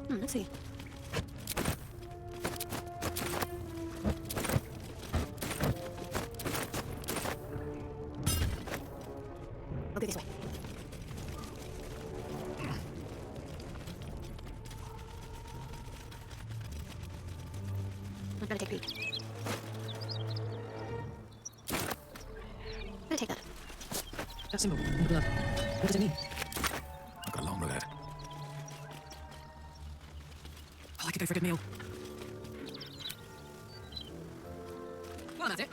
Let's see. I'll go this way. I'd better take a peek. Better take that. That symbol in the blood. What does it mean? I've got a long road ahead. Oh, I could go for a good meal. Well, that's it.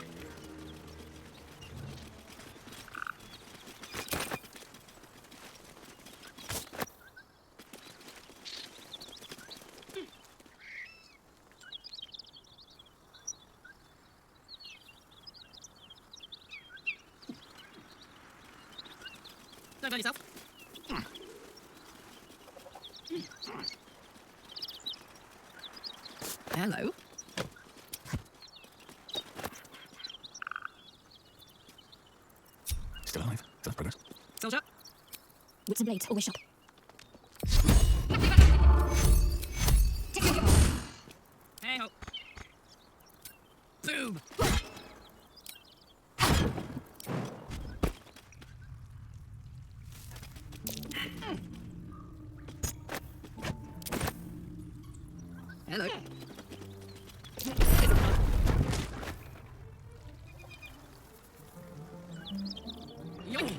Don't burn yourself. Hello. Still alive. That's progress. Soldier. Whips and blades, always sharp. Hey ho. Boom. Hello. Yoink.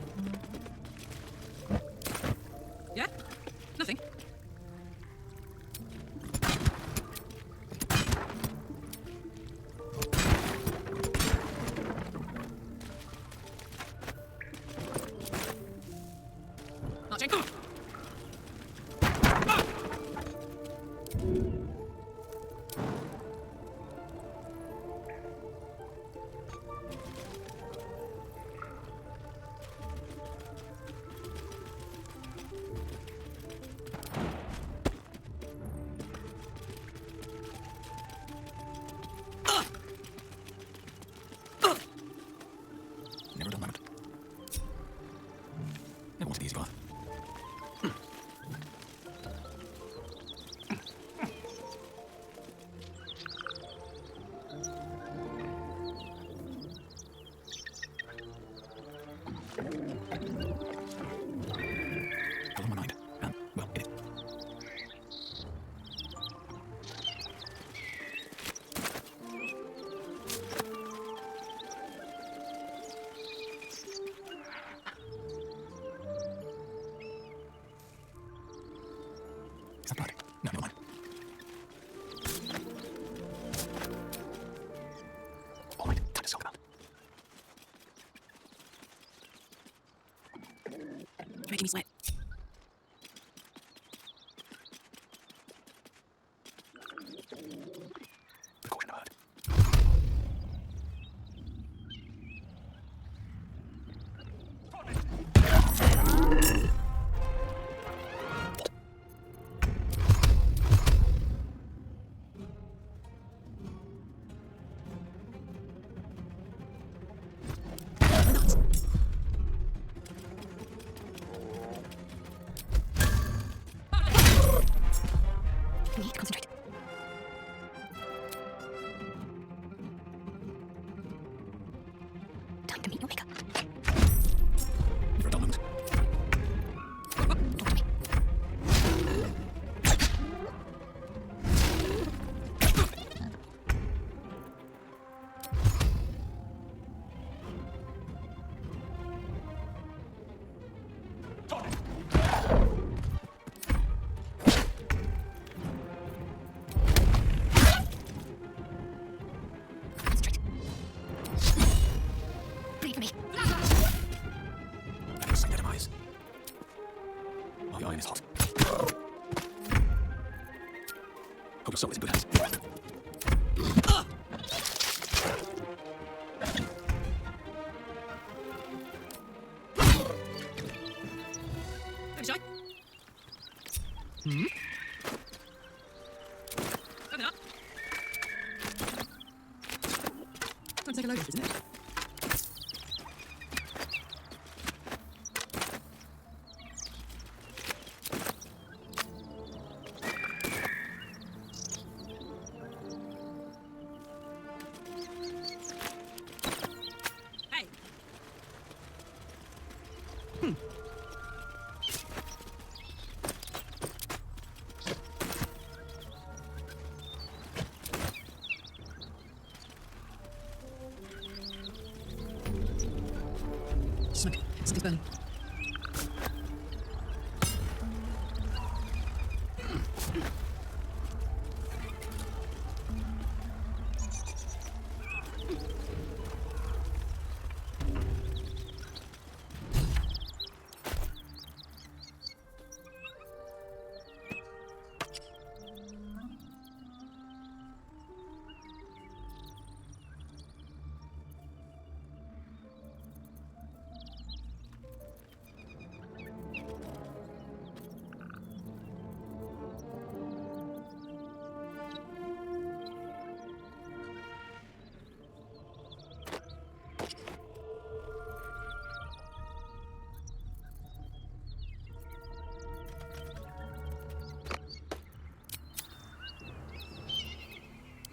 Yeah? Nothing. Marching. Never done that. Never wanted the easy path. Hell on my mind. And, well, in it. Is that blood? No, never mind. All right, time to soak about. Making me sweat. Precaution heard. We need to concentrate. Time to meet your maker. For a dull moment. Talk to me. Concentrate. Bleed for me. That was their demise. My iron is hot. Hope your soul is in good hands. Don't be shy. Hmm? Open up. Time to take a load off, isn't it? open.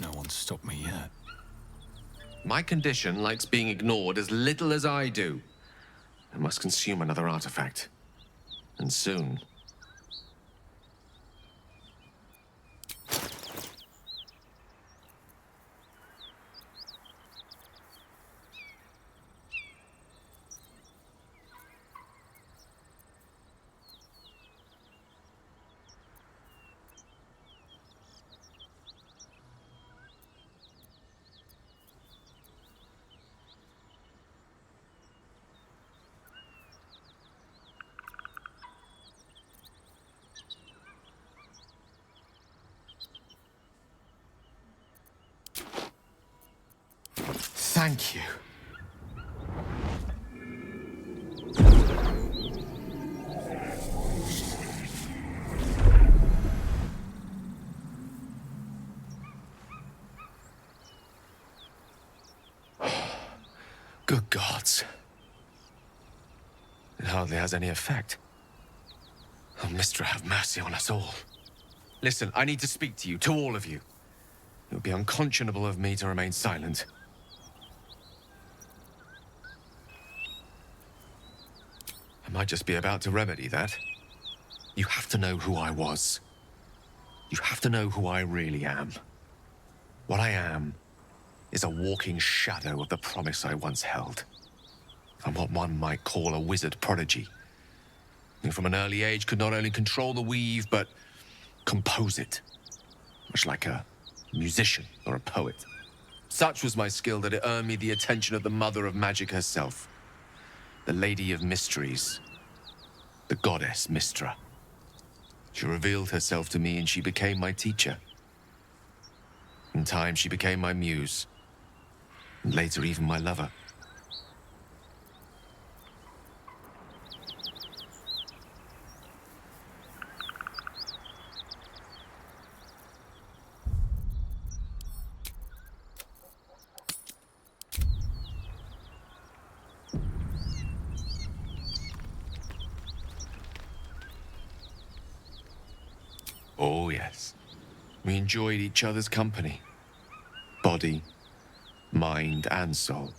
No one's stopped me yet. My condition likes being ignored as little as I do. I must consume another artifact. And soon. Thank you. Good gods. It hardly has any effect. Oh, Mystra, have mercy on us all. Listen, I need to speak to you, to all of you. It would be unconscionable of me to remain silent. I might just be about to remedy that. You have to know who I was. You have to know who I really am. What I am is a walking shadow of the promise I once held. I'm what one might call a wizard prodigy, who from an early age could not only control the weave, but compose it, much like a musician or a poet. Such was my skill that it earned me the attention of the mother of magic herself, the Lady of Mysteries, the goddess Mystra. She revealed herself to me and she became my teacher. In time, she became my muse, and later even my lover. Oh, yes. We enjoyed each other's company. Body, mind, and soul.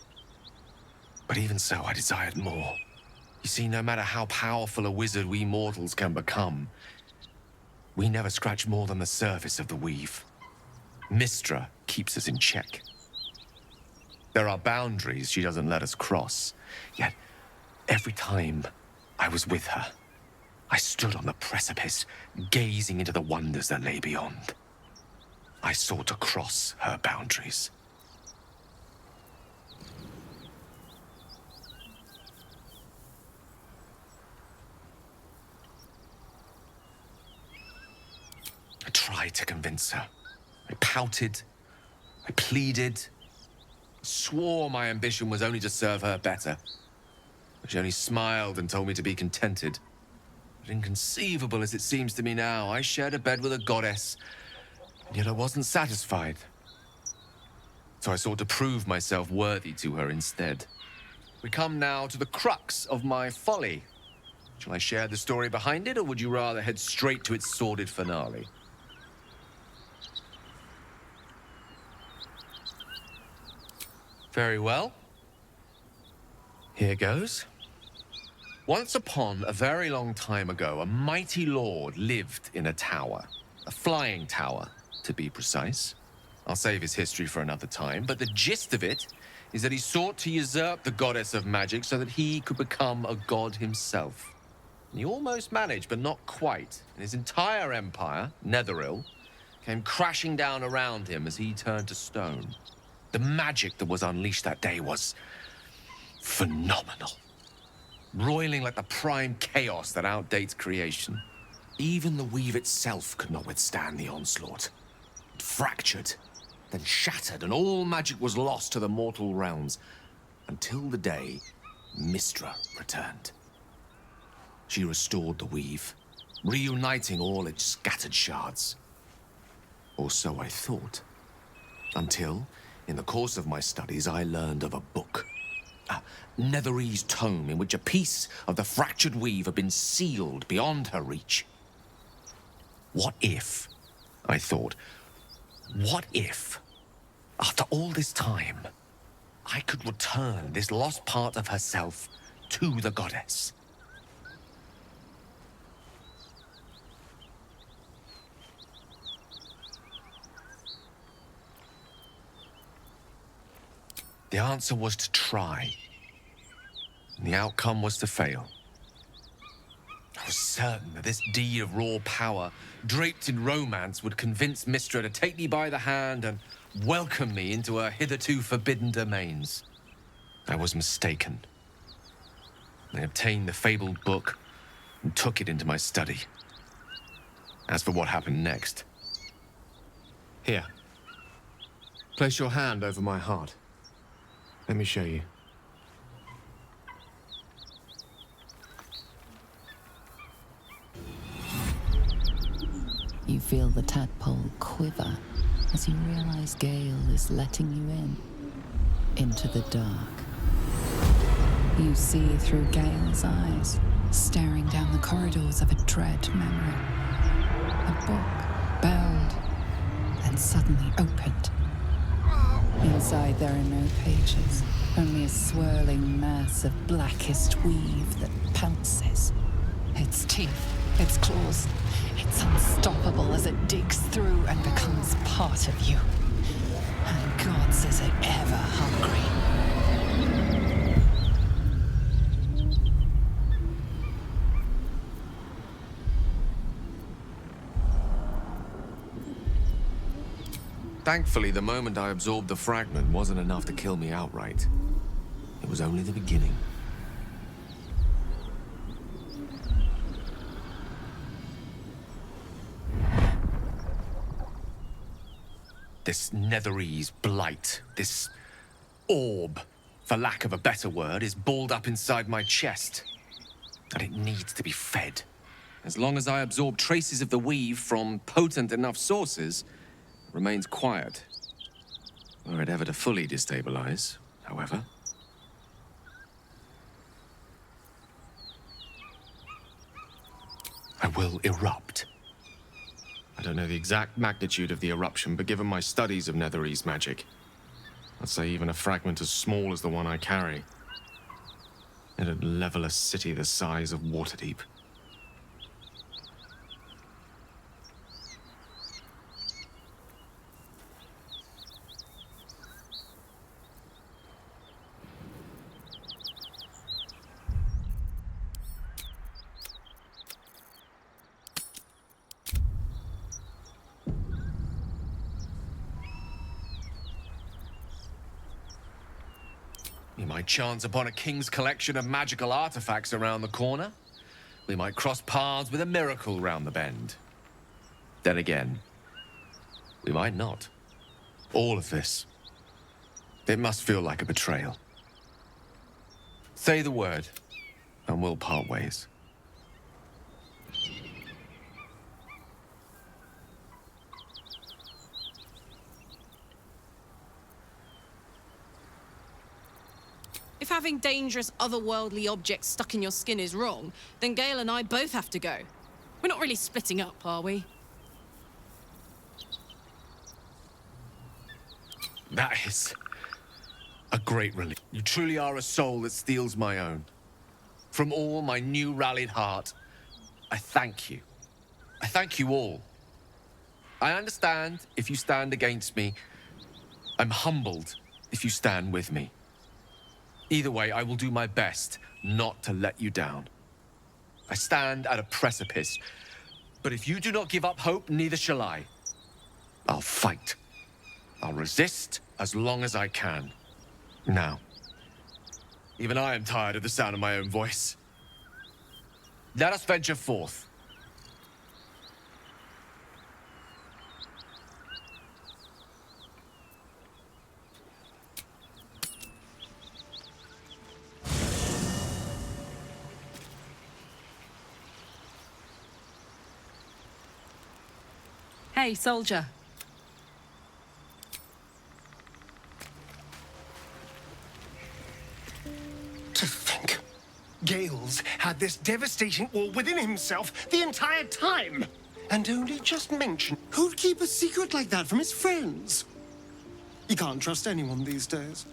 But even so, I desired more. You see, no matter how powerful a wizard we mortals can become, we never scratch more than the surface of the weave. Mystra keeps us in check. There are boundaries she doesn't let us cross. Yet, every time I was with her, I stood on the precipice, gazing into the wonders that lay beyond. I sought to cross her boundaries. I tried to convince her. I pouted. I pleaded. Swore my ambition was only to serve her better. But she only smiled and told me to be contented. But inconceivable as it seems to me now, I shared a bed with a goddess, and yet I wasn't satisfied. So I sought to prove myself worthy to her instead. We come now to the crux of my folly. Shall I share the story behind it, or would you rather head straight to its sordid finale? Very well. Here goes. Once upon a very long time ago, a mighty lord lived in a tower. A flying tower, to be precise. I'll save his history for another time, but the gist of it is that he sought to usurp the goddess of magic so that he could become a god himself. And he almost managed, but not quite. And his entire empire, Netheril, came crashing down around him as he turned to stone. The magic that was unleashed that day was phenomenal. Roiling like the prime chaos that outdates creation. Even the weave itself could not withstand the onslaught. It fractured, then shattered, and all magic was lost to the mortal realms until the day Mystra returned. She restored the weave, reuniting all its scattered shards. Or so I thought. Until, in the course of my studies, I learned of a book. A Netherese tome in which a piece of the fractured weave had been sealed beyond her reach. What if, I thought, what if, after all this time, I could return this lost part of herself to the goddess? The answer was to try. And the outcome was to fail. I was certain that this deed of raw power, draped in romance, would convince Mystra to take me by the hand and welcome me into her hitherto forbidden domains. I was mistaken. I obtained the fabled book and took it into my study. As for what happened next... Here. Place your hand over my heart. Let me show you. You feel the tadpole quiver as you realize Gale is letting you into the dark. You see through Gale's eyes, staring down the corridors of a dread memory. A book, bound, and suddenly opened. Inside there are no pages, only a swirling mass of blackest weave that pounces. Its teeth, its claws, it's unstoppable as it digs through and becomes part of you. And gods, is it ever hungry. Thankfully, the moment I absorbed the fragment wasn't enough to kill me outright. It was only the beginning. This Netherese blight, this orb, for lack of a better word, is balled up inside my chest. And it needs to be fed. As long as I absorb traces of the weave from potent enough sources, it remains quiet. Were it ever to fully destabilize, however. I will erupt. I don't know the exact magnitude of the eruption, but given my studies of Netherese magic, I'd say even a fragment as small as the one I carry, it'd level a city the size of Waterdeep. We might chance upon a king's collection of magical artifacts around the corner. We might cross paths with a miracle round the bend. Then again, we might not. All of this, it must feel like a betrayal. Say the word, and we'll part ways. If having dangerous otherworldly objects stuck in your skin is wrong, then Gale and I both have to go. We're not really splitting up, are we? That is a great relief. You truly are a soul that steals my own. From all my new rallied heart, I thank you. I thank you all. I understand if you stand against me, I'm humbled if you stand with me. Either way, I will do my best not to let you down. I stand at a precipice, but if you do not give up hope, neither shall I. I'll fight. I'll resist as long as I can. Now, even I am tired of the sound of my own voice. Let us venture forth. Hey, soldier. To think, Gale's had this devastating war within himself the entire time, and only just mentioned. Who'd keep a secret like that from his friends? You can't trust anyone these days.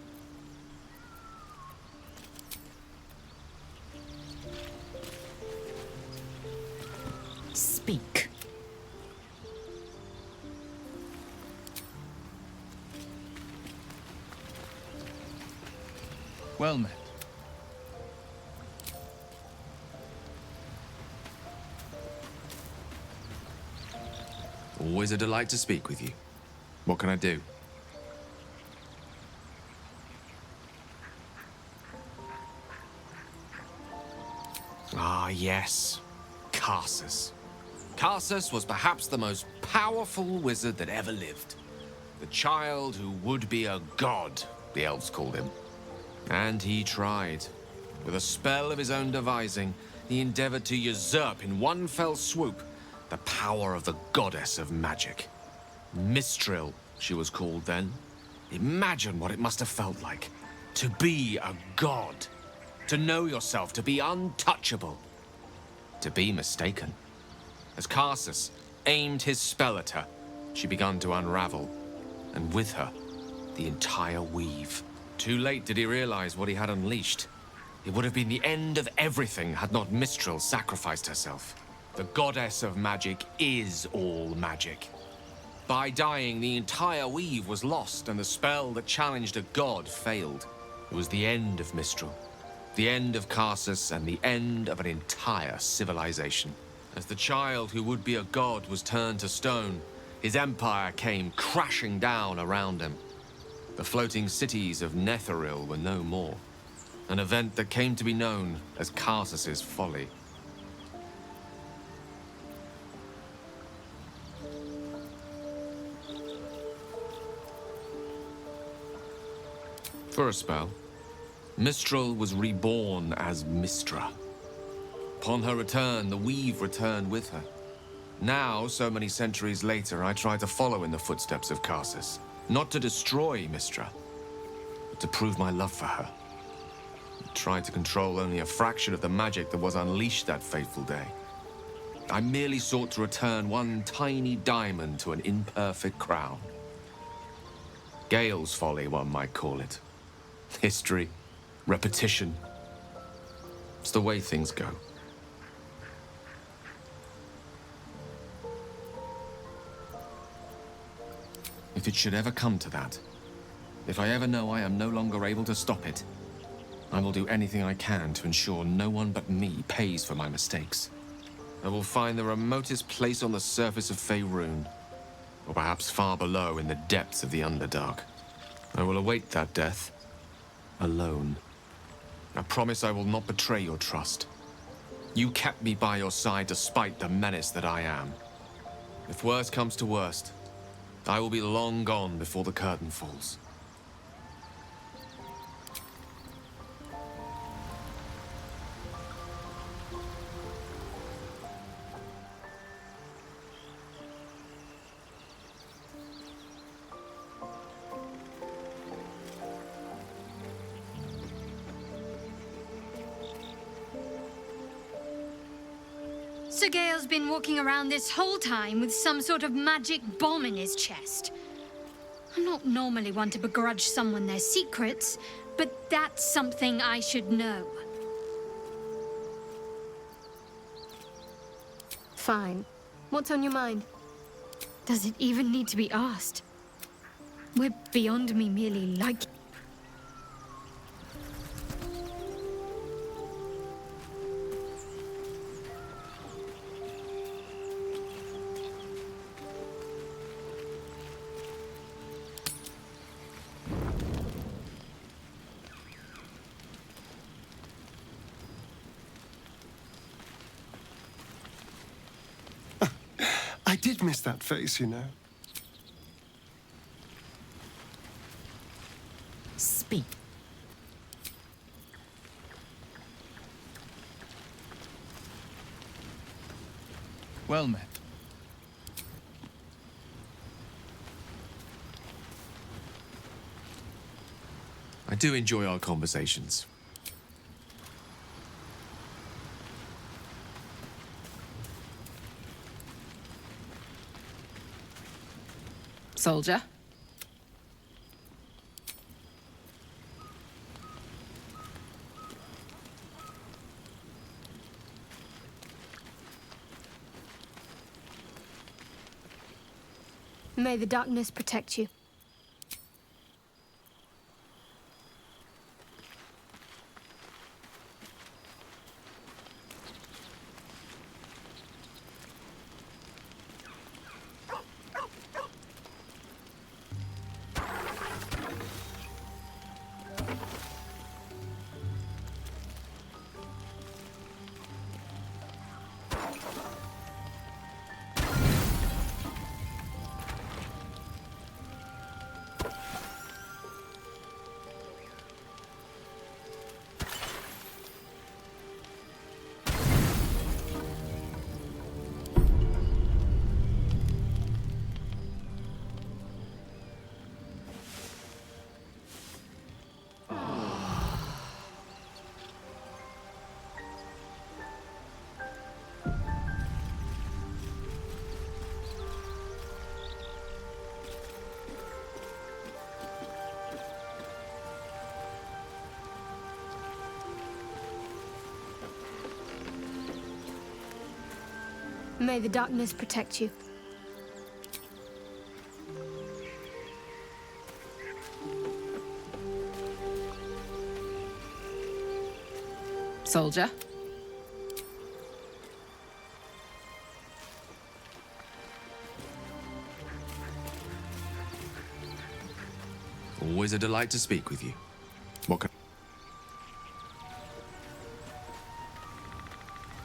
Speak. Well met. Always a delight to speak with you. What can I do? Ah, yes. Karsus. Karsus was perhaps the most powerful wizard that ever lived. The child who would be a god, the elves called him. And he tried. With a spell of his own devising, he endeavored to usurp in one fell swoop the power of the goddess of magic. Mistril, she was called then. Imagine what it must have felt like to be a god, to know yourself, to be untouchable, to be mistaken. As Karsus aimed his spell at her, she began to unravel, and with her, the entire weave. Too late did he realize what he had unleashed. It would have been the end of everything had not Mistril sacrificed herself. The goddess of magic is all magic. By dying, the entire weave was lost, and the spell that challenged a god failed. It was the end of Mistril, the end of Karsus, and the end of an entire civilization. As the child who would be a god was turned to stone, his empire came crashing down around him. The floating cities of Netheril were no more, an event that came to be known as Karsus's folly. For a spell, Mistril was reborn as Mistra. Upon her return, the weave returned with her. Now, so many centuries later, I try to follow in the footsteps of Karsus. Not to destroy Mistra, but to prove my love for her. I tried to control only a fraction of the magic that was unleashed that fateful day. I merely sought to return one tiny diamond to an imperfect crown. Gale's folly, one might call it. History, repetition. It's the way things go. If it should ever come to that, if I ever know I am no longer able to stop it, I will do anything I can to ensure no one but me pays for my mistakes. I will find the remotest place on the surface of Faerun, or perhaps far below in the depths of the Underdark. I will await that death, alone. I promise I will not betray your trust. You kept me by your side despite the menace that I am. If worst comes to worst, I will be long gone before the curtain falls. So Gale's been walking around this whole time with some sort of magic bomb in his chest. I'm not normally one to begrudge someone their secrets, but that's something I should know. Fine. What's on your mind? Does it even need to be asked? We're beyond me merely like. I did miss that face, you know. Speak. Well met. I do enjoy our conversations. Soldier? May the darkness protect you. May the darkness protect you. Soldier? Always a delight to speak with you. What can...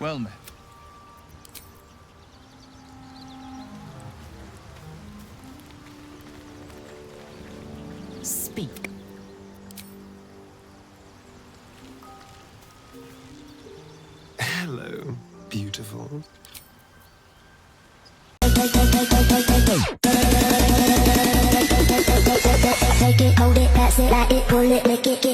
Well met. Speak. Hello, beautiful. Take it, hold it, pass it, like it, pull it, make it.